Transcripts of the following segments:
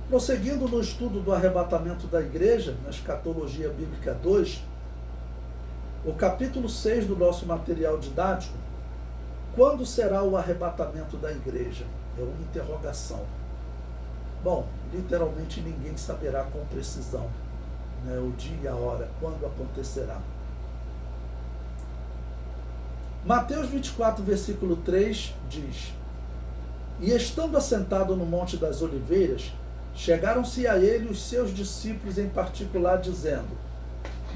Prosseguindo no estudo do arrebatamento da igreja, na Escatologia Bíblica 2, o capítulo 6 do nosso material didático, quando será o arrebatamento da igreja? É uma interrogação. Bom, literalmente ninguém saberá com precisão, né, o dia e a hora, quando acontecerá. Mateus 24, versículo 3 diz: E estando assentado no Monte das Oliveiras, chegaram-se a ele os seus discípulos em particular, dizendo: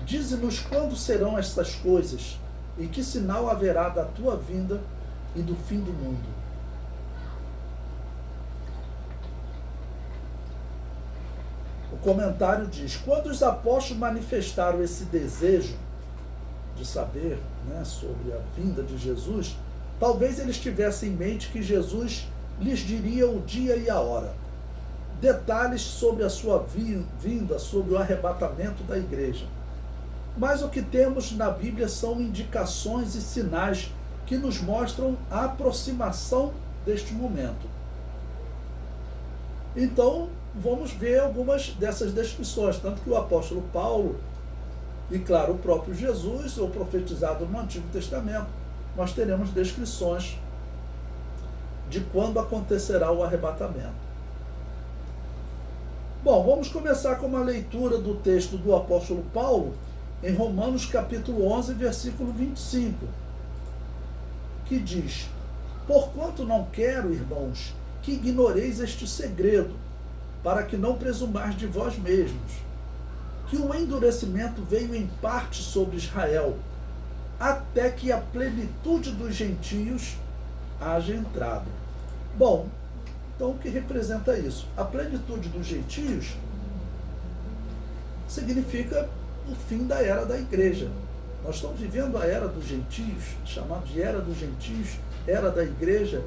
Dize-nos quando serão estas coisas, e que sinal haverá da tua vinda e do fim do mundo. O comentário diz: quando os apóstolos manifestaram esse desejo de saber, né, sobre a vinda de Jesus, talvez eles tivessem em mente que Jesus lhes diria o dia e a hora. Detalhes sobre a sua vinda, sobre o arrebatamento da igreja. Mas o que temos na Bíblia são indicações e sinais que nos mostram a aproximação deste momento. Então, vamos ver algumas dessas descrições, tanto que o apóstolo Paulo, e claro, o próprio Jesus, ou profetizado no Antigo Testamento, nós teremos descrições de quando acontecerá o arrebatamento. Bom, vamos começar com uma leitura do texto do apóstolo Paulo, em Romanos capítulo 11, versículo 25, que diz: Porquanto não quero, irmãos, que ignoreis este segredo, para que não presumais de vós mesmos, que o endurecimento veio em parte sobre Israel, até que a plenitude dos gentios haja entrado. Bom, então o que representa isso? A plenitude dos gentios significa o fim da era da igreja. Nós estamos vivendo a era dos gentios, chamada de era dos gentios, era da igreja,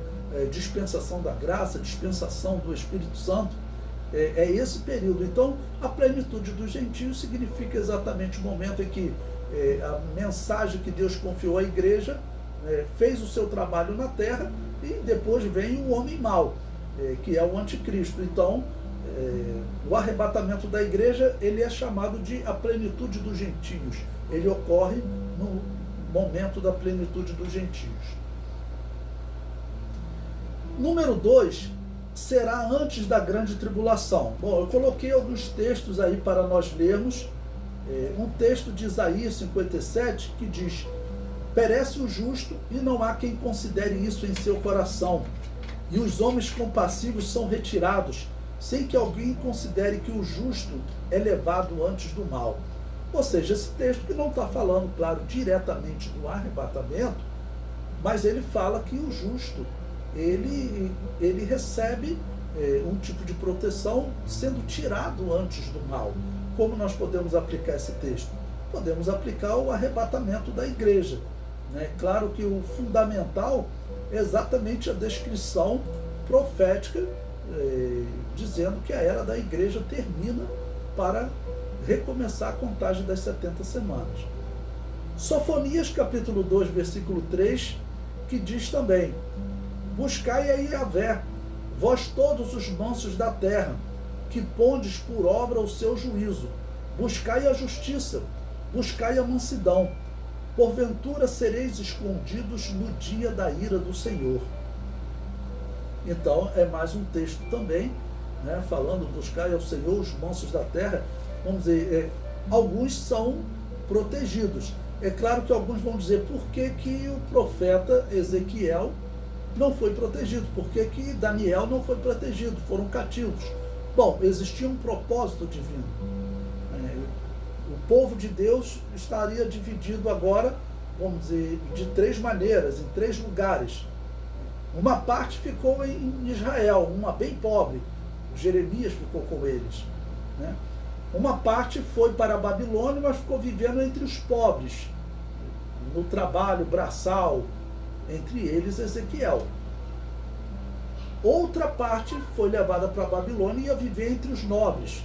dispensação da graça, dispensação do Espírito Santo. É esse período. Então, a plenitude dos gentios significa exatamente o momento em que a mensagem que Deus confiou à igreja fez o seu trabalho na terra, e depois vem o homem mau, que é o anticristo. Então, o arrebatamento da igreja, ele é chamado de a plenitude dos gentios. Ele ocorre no momento da plenitude dos gentios. Número 2, será antes da grande tribulação. Bom, eu coloquei alguns textos aí para nós lermos. Um texto de Isaías 57 que diz: Perece o justo e não há quem considere isso em seu coração, e os homens compassivos são retirados, sem que alguém considere que o justo é levado antes do mal. Ou seja, esse texto que não está falando, claro, diretamente do arrebatamento, mas ele fala que o justo, ele recebe um tipo de proteção sendo tirado antes do mal. Como nós podemos aplicar esse texto? Podemos aplicar o arrebatamento da igreja, né? Claro que o fundamental é exatamente a descrição profética, dizendo que a era da igreja termina para recomeçar a contagem das 70 semanas. Sofonias capítulo 2, versículo 3, que diz também: Buscai a Yahvé, vós todos os mansos da terra, que pondes por obra o seu juízo. Buscai a justiça, buscai a mansidão. Porventura sereis escondidos no dia da ira do Senhor. Então, é mais um texto também, né, falando: buscai ao Senhor os mansos da terra. Vamos dizer, alguns são protegidos. É claro que alguns vão dizer: por que que o profeta Ezequiel não foi protegido? Por que que Daniel não foi protegido? Foram cativos. Bom, existia um propósito divino. O povo de Deus estaria dividido agora, vamos dizer, de 3 maneiras, em 3 lugares. Uma parte ficou em Israel, uma bem pobre. Jeremias ficou com eles, né? Uma parte foi para a Babilônia, mas ficou vivendo entre os pobres, no trabalho braçal, entre eles Ezequiel. Outra parte foi levada para a Babilônia e ia viver entre os nobres.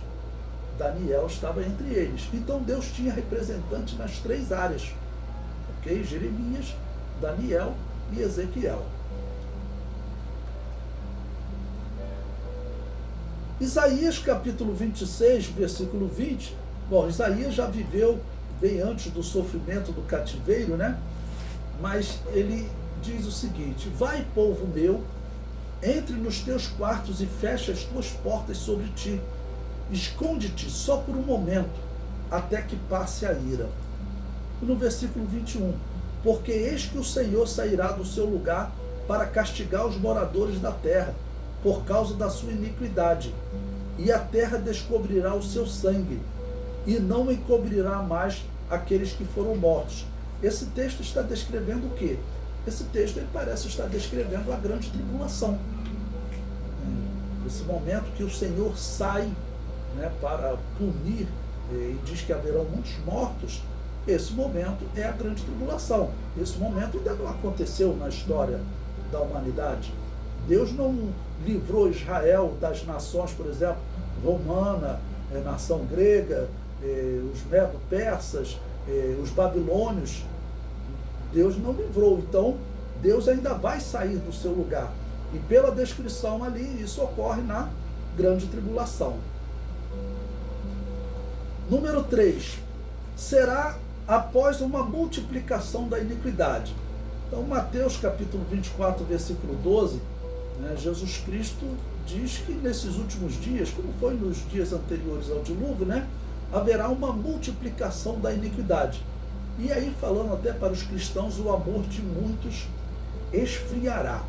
Daniel estava entre eles. Então Deus tinha representante nas 3 áreas, ok? Jeremias, Daniel e Ezequiel. Isaías capítulo 26, versículo 20. Bom, Isaías já viveu bem antes do sofrimento do cativeiro, né? Mas ele diz o seguinte: vai, povo meu, entre nos teus quartos e feche as tuas portas sobre ti. Esconde-te só por um momento, até que passe a ira. E no versículo 21, porque eis que o Senhor sairá do seu lugar para castigar os moradores da terra, por causa da sua iniquidade. E a terra descobrirá o seu sangue, e não encobrirá mais aqueles que foram mortos. Esse texto está descrevendo o quê? Esse texto ele parece estar descrevendo a grande tribulação. Esse momento que o Senhor sai, né, para punir, e diz que haverão muitos mortos. Esse momento é a grande tribulação. Esse momento ainda não aconteceu na história da humanidade. Deus não livrou Israel das nações, por exemplo, romana, nação grega, os medo-persas, os babilônios. Deus não livrou. Então, Deus ainda vai sair do seu lugar. E pela descrição ali, isso ocorre na grande tribulação. Número 3. Será após uma multiplicação da iniquidade. Então, Mateus capítulo 24, versículo 12, né, Jesus Cristo diz que nesses últimos dias, como foi nos dias anteriores ao dilúvio, né, haverá uma multiplicação da iniquidade. E aí, falando até para os cristãos, o amor de muitos esfriará.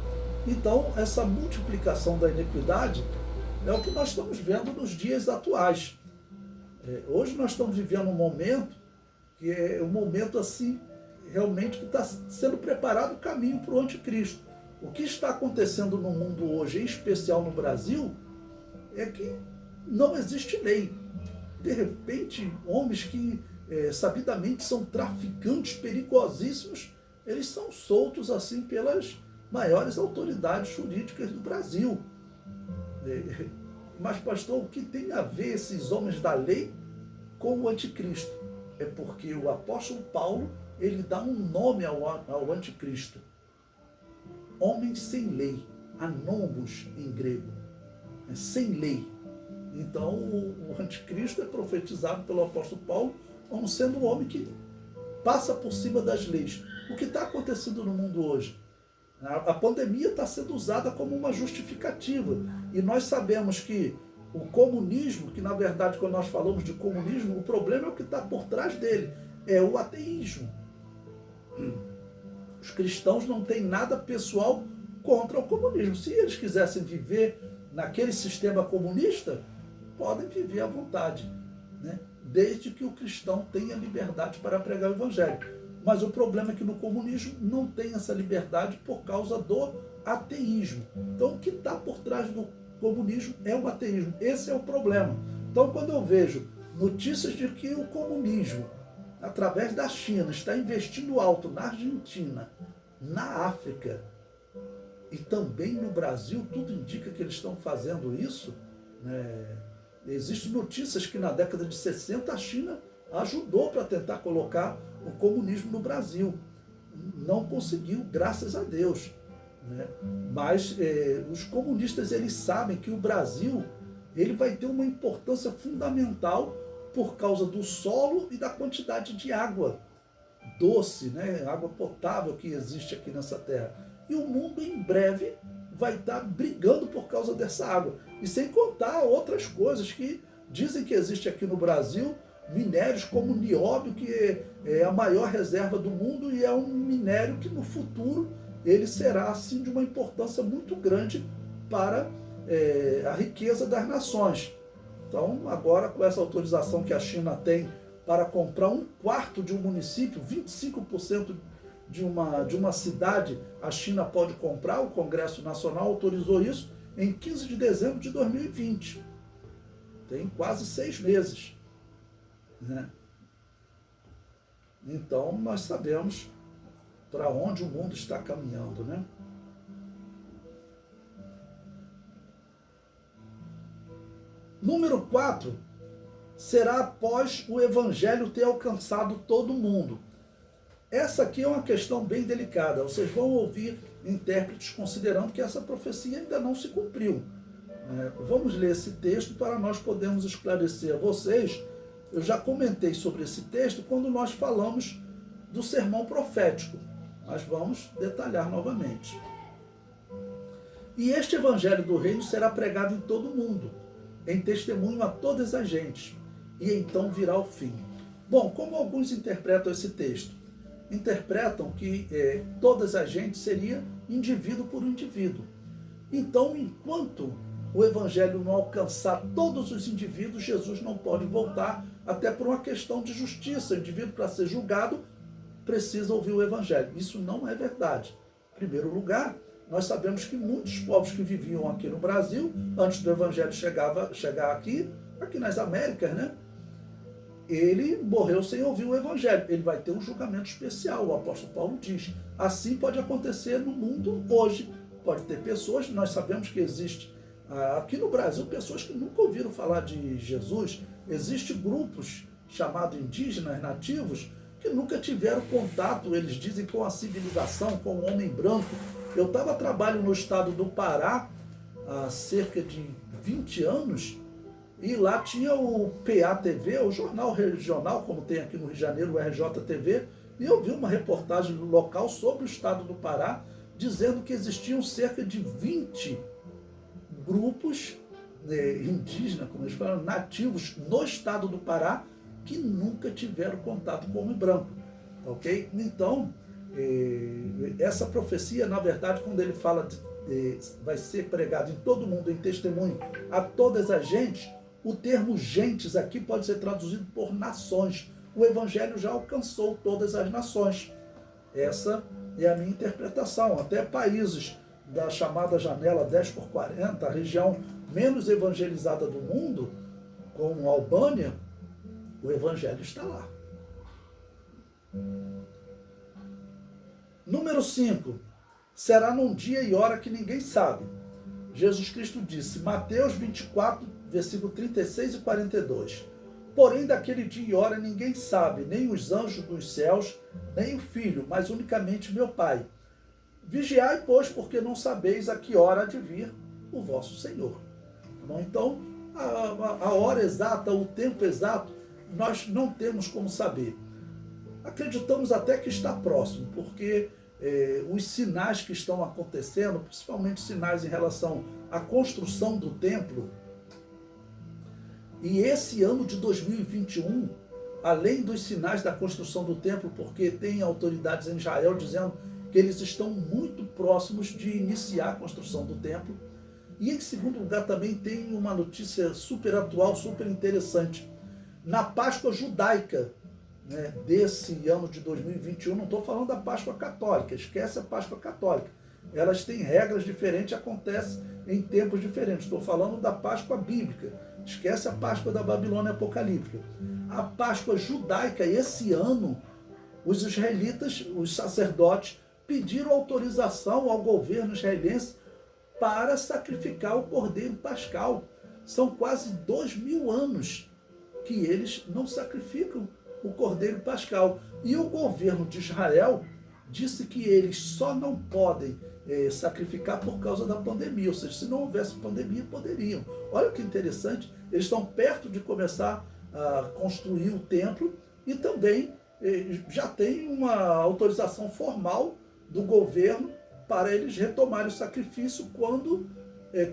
Então, essa multiplicação da iniquidade é o que nós estamos vendo nos dias atuais. Hoje nós estamos vivendo um momento que é um momento assim, realmente que está sendo preparado o caminho para o anticristo. O que está acontecendo no mundo hoje, em especial no Brasil, é que não existe lei. De repente, homens que sabidamente são traficantes perigosíssimos, eles são soltos assim pelas maiores autoridades jurídicas do Brasil. Mas, pastor, o que tem a ver esses homens da lei com o anticristo? É porque o apóstolo Paulo, ele dá um nome ao anticristo. Homem sem lei, anombos em grego, sem lei. Então, o anticristo é profetizado pelo apóstolo Paulo como sendo um homem que passa por cima das leis. O que está acontecendo no mundo hoje? A pandemia está sendo usada como uma justificativa. E nós sabemos que o comunismo, que na verdade quando nós falamos de comunismo, o problema é o que está por trás dele, é o ateísmo. Os cristãos não têm nada pessoal contra o comunismo. Se eles quisessem viver naquele sistema comunista, podem viver à vontade, né? Desde que o cristão tenha liberdade para pregar o evangelho. Mas o problema é que no comunismo não tem essa liberdade por causa do ateísmo. Então o que está por trás do comunismo é o ateísmo. Esse é o problema. Então quando eu vejo notícias de que o comunismo, através da China, está investindo alto na Argentina, na África e também no Brasil, tudo indica que eles estão fazendo isso, né? Existem notícias que na década de 60 a China ajudou para tentar colocar o comunismo no Brasil. Não conseguiu, graças a Deus, né? Mas os comunistas, eles sabem que o Brasil ele vai ter uma importância fundamental por causa do solo e da quantidade de água doce, né? Água potável que existe aqui nessa terra. E o mundo em breve vai estar brigando por causa dessa água. E sem contar outras coisas que dizem que existe aqui no Brasil, minérios como o nióbio, que é a maior reserva do mundo e é um minério que no futuro ele será assim de uma importância muito grande para a riqueza das nações. Então, agora com essa autorização que a China tem para comprar 1/4 de um município, 25% de uma cidade, a China pode comprar, o Congresso Nacional autorizou isso em 15 de dezembro de 2020. Tem quase 6 meses. Né? Então, nós sabemos para onde o mundo está caminhando, né? Número 4, será após o evangelho ter alcançado todo mundo. Essa aqui é uma questão bem delicada. Vocês vão ouvir intérpretes considerando que essa profecia ainda não se cumpriu. Vamos ler esse texto para nós podermos esclarecer a vocês. Eu já comentei sobre esse texto quando nós falamos do sermão profético, mas vamos detalhar novamente. E este evangelho do reino será pregado em todo o mundo, em testemunho a todas as gentes, e então virá o fim. Bom, como alguns interpretam esse texto? Interpretam que todas as gentes seria indivíduo por indivíduo. Então, enquanto o evangelho não alcançar todos os indivíduos, Jesus não pode voltar, até por uma questão de justiça. O indivíduo, para ser julgado, precisa ouvir o evangelho. Isso não é verdade. Em primeiro lugar, nós sabemos que muitos povos que viviam aqui no Brasil, antes do evangelho chegar aqui nas Américas, né? Ele morreu sem ouvir o evangelho. Ele vai ter um julgamento especial, o apóstolo Paulo diz. Assim pode acontecer no mundo hoje. Pode ter pessoas, nós sabemos que existe aqui no Brasil pessoas que nunca ouviram falar de Jesus. Existem grupos chamados indígenas, nativos, que nunca tiveram contato, eles dizem, com a civilização, com o homem branco. Eu estava trabalhando no estado do Pará há cerca de 20 anos, e lá tinha o PA-TV, o jornal regional, como tem aqui no Rio de Janeiro, o RJ-TV, e eu vi uma reportagem local sobre o estado do Pará, dizendo que existiam cerca de 20 grupos indígenas, como eles falam, nativos no estado do Pará, que nunca tiveram contato com o homem branco. Ok? Então, essa profecia, na verdade, quando ele fala vai ser pregado em todo mundo, em testemunho a todas as gentes, o termo gentes aqui pode ser traduzido por nações. O evangelho já alcançou todas as nações. Essa é a minha interpretação. Até países da chamada janela 10x40, a região menos evangelizada do mundo, como a Albânia, o evangelho está lá. Número 5. Será num dia e hora que ninguém sabe. Jesus Cristo disse, Mateus 24, versículo 36 e 42. Porém, daquele dia e hora ninguém sabe, nem os anjos dos céus, nem o Filho, mas unicamente meu Pai. Vigiai, pois, porque não sabeis a que hora há de vir o vosso Senhor. Então, a hora exata, o tempo exato, nós não temos como saber. Acreditamos até que está próximo, porque os sinais que estão acontecendo, principalmente sinais em relação à construção do templo, e esse ano de 2021, além dos sinais da construção do templo, porque tem autoridades em Israel dizendo que eles estão muito próximos de iniciar a construção do templo. E em segundo lugar também tem uma notícia super atual, super interessante. Na Páscoa judaica, né, desse ano de 2021, não estou falando da Páscoa católica, esquece a Páscoa católica. Elas têm regras diferentes, acontecem em tempos diferentes. Estou falando da Páscoa bíblica, esquece a Páscoa da Babilônia apocalíptica. A Páscoa judaica, esse ano, os israelitas, os sacerdotes, pediram autorização ao governo israelense para sacrificar o Cordeiro Pascal. São quase 2000 anos que eles não sacrificam o Cordeiro Pascal. E o governo de Israel disse que eles só não podem sacrificar por causa da pandemia. Ou seja, se não houvesse pandemia, poderiam. Olha que interessante, eles estão perto de começar a construir o templo e também já tem uma autorização formal do governo para eles retomarem o sacrifício quando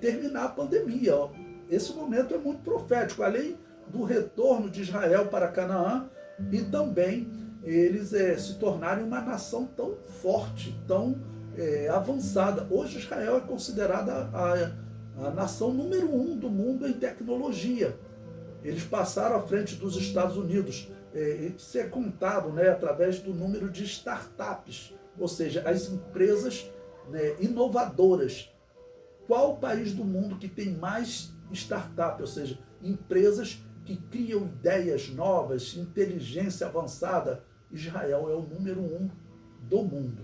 terminar a pandemia. Esse momento é muito profético, além do retorno de Israel para Canaã e também eles se tornarem uma nação tão forte, tão avançada. Hoje Israel é considerada a nação número 1 do mundo em tecnologia. Eles passaram à frente dos Estados Unidos. Isso é contado, né, através do número de startups, ou seja, as empresas, né, inovadoras. Qual o país do mundo que tem mais startups, ou seja, empresas que criam ideias novas, inteligência avançada? Israel é o número 1 do mundo.